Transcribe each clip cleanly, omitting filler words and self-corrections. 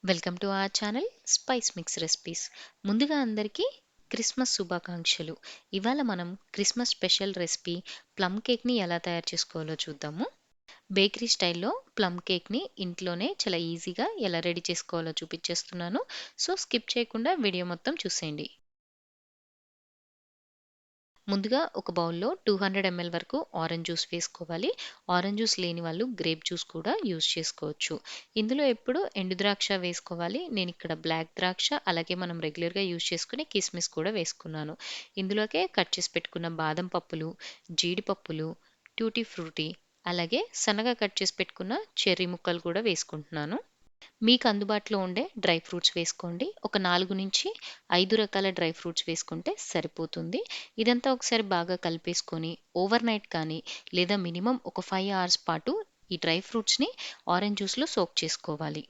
Welcome to our channel spice mix recipes. ముందుగా అందరికీ Christmas శుభాకాంక్షలు. ఇవాళ మనం క్రిస్మస్ స్పెషల్ రెసిపీ ప్లమ్ కేక్‌ని ఎలా తయారు చేసుకోవాలో చూద్దాము. బేకరీ స్టైల్‌లో ప్లమ్ కేక్‌ని ఇంట్లోనే చాలా ఈజీగా ఎలా రెడీ చేసుకోవాలో చూపించేస్తున్నాను. సో, స్కిప్ చేయకుండా వీడియో మొత్తం చూసేయండి. ముందుగా ఒక బౌల్‌లో 200 ఎంఎల్ వరకు ఆరెంజ్ జ్యూస్ వేసుకోవాలి. ఆరెంజ్ జ్యూస్ లేని వాళ్ళు గ్రేప్ జ్యూస్ కూడా యూజ్ చేసుకోవచ్చు. ఇందులో ఎప్పుడు ఎండు ద్రాక్ష వేసుకోవాలి. నేనిక్కడ బ్లాక్ ద్రాక్ష, అలాగే మనం రెగ్యులర్‌గా యూజ్ చేసుకునే కిస్మిస్ కూడా వేసుకున్నాను. ఇందులోకే కట్ చేసి పెట్టుకున్న బాదం పప్పులు, జీడిపప్పులు, ట్యూటీ ఫ్రూటీ, అలాగే సన్నగా కట్ చేసి పెట్టుకున్న చెర్రీ ముక్కలు కూడా వేసుకుంటున్నాను. మీకు అందుబాటులో ఉండే డ్రై ఫ్రూట్స్ వేసుకోండి. ఒక 4-5 రకాల డ్రై ఫ్రూట్స్ వేసుకుంటే సరిపోతుంది. ఇదంతా ఒకసారి బాగా కలిపేసుకొని ఓవర్ నైట్ కానీ, లేదా మినిమమ్ ఒక 5 అవర్స్ పాటు ఈ డ్రై ఫ్రూట్స్‌ని ఆరెంజ్ జ్యూస్‌లో సోక్ చేసుకోవాలి.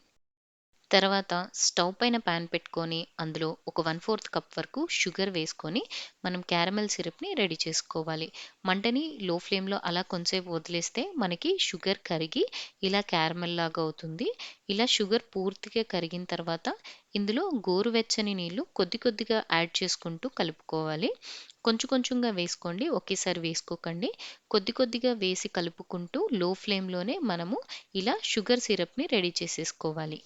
తర్వాత స్టవ్ పైన పాన్ పెట్టుకొని అందులో ఒక 1/4 కప్ వరకు షుగర్ వేసుకొని మనం క్యారమెల్ సిరప్‌ని రెడీ చేసుకోవాలి. మంటని లో ఫ్లేమ్‌లో అలా కొంసేపు వదిలేస్తే మనకి షుగర్ కరిగి ఇలా క్యారమెల్ లాగా అవుతుంది. ఇలా షుగర్ పూర్తిగా కరిగిన తర్వాత ఇందులో గోరువెచ్చని నీళ్లు కొద్ది కొద్దిగా యాడ్ చేసుకుంటూ కలుపుకోవాలి. కొంచెం కొంచెంగా వేసుకోండి. ఒకేసారి వేసుకోకండి. కొద్ది కొద్దిగా వేసి కలుపుకుంటూ లో ఫ్లేమ్‌లోనే మనము ఇలా షుగర్ సిరప్‌ని రెడీ చేసేసుకోవాలి.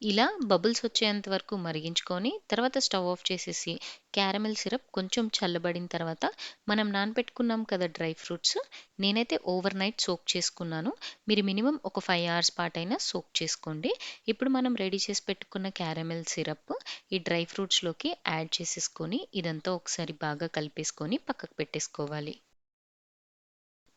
ఇలా బబుల్స్ వచ్చేంత వరకు మరిగించుకొని, తర్వాత స్టవ్ ఆఫ్ చేసేసి, క్యారమెల్ సిరప్ కొంచెం చల్లబడిన తర్వాత, మనం నానబెట్టుకున్నాం కదా డ్రై ఫ్రూట్స్, నేనైతే ఓవర్ నైట్ సోక్ చేసుకున్నాను. మీరు మినిమమ్ ఒక 5 అవర్స్ పాటైనా సోక్ చేసుకోండి. ఇప్పుడు మనం రెడీ చేసి పెట్టుకున్న క్యారమెల్ సిరప్ ఈ డ్రై ఫ్రూట్స్‌లోకి యాడ్ చేసేసుకొని, ఇదంతా ఒకసారి బాగా కలిపేసుకొని పక్కకు పెట్టేసుకోవాలి.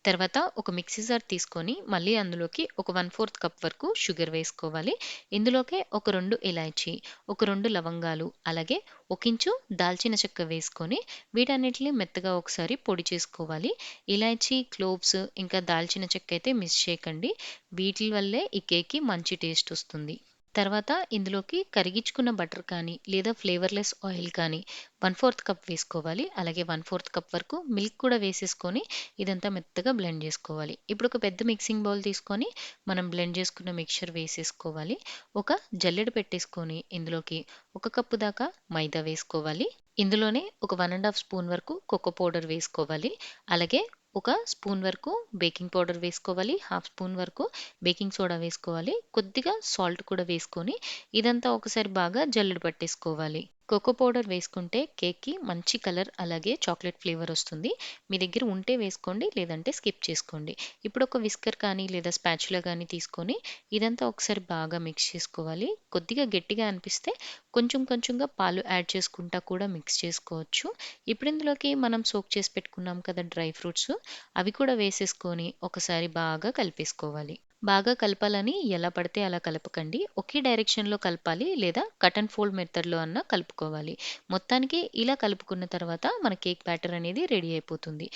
తర్వాత ఒక మిక్సీ జార్ తీసుకొని మళ్ళీ అందులోకి ఒక 1/4 కప్ వరకు షుగర్ వేసుకోవాలి. ఇందులోకే ఒక 2 ఇలాచీ, ఒక 2 లవంగాలు, అలాగే ఒక ఇంచు దాల్చిన చెక్క వేసుకొని వీటన్నిటిని మెత్తగా ఒకసారి పొడి చేసుకోవాలి. ఇలాచీ, క్లోవ్స్ ఇంకా దాల్చిన చెక్క అయితే మిస్ చేయకండి. వీటి వల్లే ఈ కేక్‌కి మంచి టేస్ట్ వస్తుంది. తర్వాత ఇందులోకి కరిగించుకున్న బటర్ కానీ, లేదా ఫ్లేవర్‌లెస్ ఆయిల్ కానీ 1/4 కప్ వేసుకోవాలి. అలాగే 1/4 కప్ వరకు మిల్క్ కూడా వేసేసుకొని ఇదంతా మెత్తగా బ్లెండ్ చేసుకోవాలి. ఇప్పుడు ఒక పెద్ద మిక్సింగ్ బౌల్ తీసుకొని మనం బ్లెండ్ చేసుకున్న మిక్స్చర్ వేసేసుకోవాలి. ఒక జల్లెడ పెట్టేసుకొని ఇందులోకి ఒక కప్పు దాకా మైదా వేసుకోవాలి. ఇందులోనే ఒక 1 ½ స్పూన్ వరకు కోకో పౌడర్ వేసుకోవాలి. అలాగే ఒక స్పూన్ వరకు బేకింగ్ పౌడర్ వేసుకోవాలి. హాఫ్ స్పూన్ వరకు బేకింగ్ సోడా వేసుకోవాలి. కొద్దిగా సాల్ట్ కూడా వేసుకొని ఇదంతా ఒకసారి బాగా జల్లెడ పట్టేసుకోవాలి. కోకో పౌడర్ వేసుకుంటే కేక్‌కి మంచి కలర్, అలాగే చాక్లేట్ ఫ్లేవర్ వస్తుంది. మీ దగ్గర ఉంటే వేసుకోండి, లేదంటే స్కిప్ చేసుకోండి. ఇప్పుడు ఒక విస్కర్ కానీ లేదా స్పాచులా గానీ తీసుకొని ఇదంతా ఒకసారి బాగా మిక్స్ చేసుకోవాలి. కొద్దిగా గట్టిగా అనిపిస్తే కొంచెం కొంచెంగా పాలు యాడ్ చేసుకుంటా కూడా మిక్స్ చేసుకోవచ్చు. ఇప్పుడు ఇందులోకి మనం సోక్ చేసి పెట్టుకున్నాం కదా డ్రై ఫ్రూట్స్, అవి కూడా వేసేసుకొని ఒకసారి బాగా కలిపేసుకోవాలి. బాగా కలపాలని ఎలా పడితే అలా కలపకండి. ఒకే డైరెక్షన్‌లో కలపాలి, లేదా కట్ అండ్ ఫోల్డ్ మెథడ్‌లో అన్నా కలుపుకోవాలి. మొత్తానికి ఇలా కలుపుకున్న తర్వాత మన కేక్ బ్యాటర్ అనేది రెడీ అయిపోతుంది.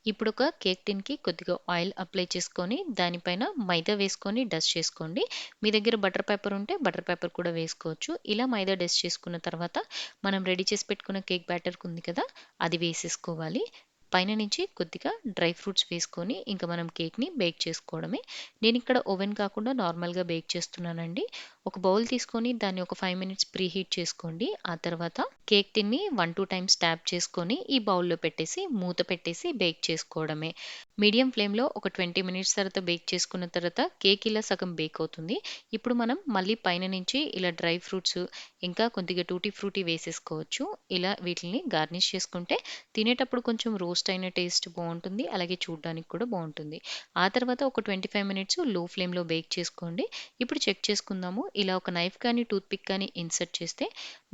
ఇప్పుడు ఒక కేక్ టిన్‌కి కొద్దిగా ఆయిల్ అప్లై చేసుకొని దానిపైన మైదా వేసుకొని డస్ట్ చేసుకోండి. మీ దగ్గర బటర్ పేపర్ ఉంటే బటర్ పేపర్ కూడా వేసుకోవచ్చు. ఇలా మైదా డస్ట్ చేసుకున్న తర్వాత మనం రెడీ చేసి పెట్టుకున్న కేక్ బ్యాటర్ ఉంది కదా! అది వేసేసుకోవాలి. పైన నుంచి కొద్దిగా డ్రై ఫ్రూట్స్ వేసుకొని ఇంక మనం కేక్‌ని బేక్ చేసుకోవడమే. నేనిక్కడ ఓవెన్ కాకుండా నార్మల్‌గా బేక్ చేస్తున్నానండి. ఒక బౌల్ తీసుకొని దాన్ని ఒక 5 మినిట్స్ ప్రీహీట్ చేసుకోండి. ఆ తర్వాత కేక్ టిన్‌ని 1, 2 టైమ్స్ ట్యాప్ చేసుకొని ఈ బౌల్‌లో పెట్టేసి మూత పెట్టేసి బేక్ చేసుకోవడమే. మీడియం ఫ్లేమ్‌లో ఒక 20 మినిట్స్ తర్వాత బేక్ చేసుకున్న తర్వాత కేక్ ఇలా సగం బేక్ అవుతుంది. ఇప్పుడు మనం మళ్ళీ పైన నుంచి ఇలా డ్రై ఫ్రూట్స్ ఇంకా కొద్దిగా టూటీ ఫ్రూటీ వేసేసుకోవచ్చు. ఇలా వీటిల్ని గార్నిష్ చేసుకుంటే తినేటప్పుడు కొంచెం రోస్ట్ అయిన టేస్ట్ బావుంటుంది. అలాగే చూడ్డానికి కూడా బావుంటుంది. ఆ తర్వాత ఒక 25 మినిట్స్ లో ఫ్లేమ్‌లో బేక్ చేసుకోండి. ఇప్పుడు చెక్ చేసుకుందాము. ఇలా ఒక నైఫ్ కానీ, టూత్ పిక్ కానీ ఇన్సర్ట్ చేస్తే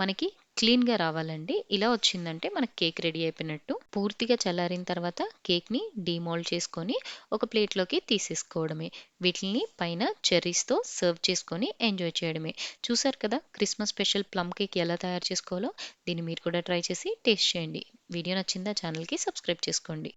మనకి క్లీన్‌గా రావాలండి. ఇలా వచ్చిందంటే మనకి కేక్ రెడీ అయిపోయినట్టు. పూర్తిగా చల్లారిన తర్వాత కేక్‌ని డీమోల్డ్ చేసుకొని ఒక ప్లేట్‌లోకి తీసేసుకోవడమే. వీటిల్ని పైన చెర్రీస్‌తో సర్వ్ చేసుకొని ఎంజాయ్ చేయడమే. చూసారు కదా! క్రిస్మస్ స్పెషల్ ప్లమ్ కేక్ ఎలా తయారు చేసుకోవాలో. దీన్ని మీరు కూడా ట్రై చేసి టేస్ట్ చేయండి. వీడియో నచ్చిందా? ఛానల్‌కి సబ్స్క్రైబ్ చేసుకోండి.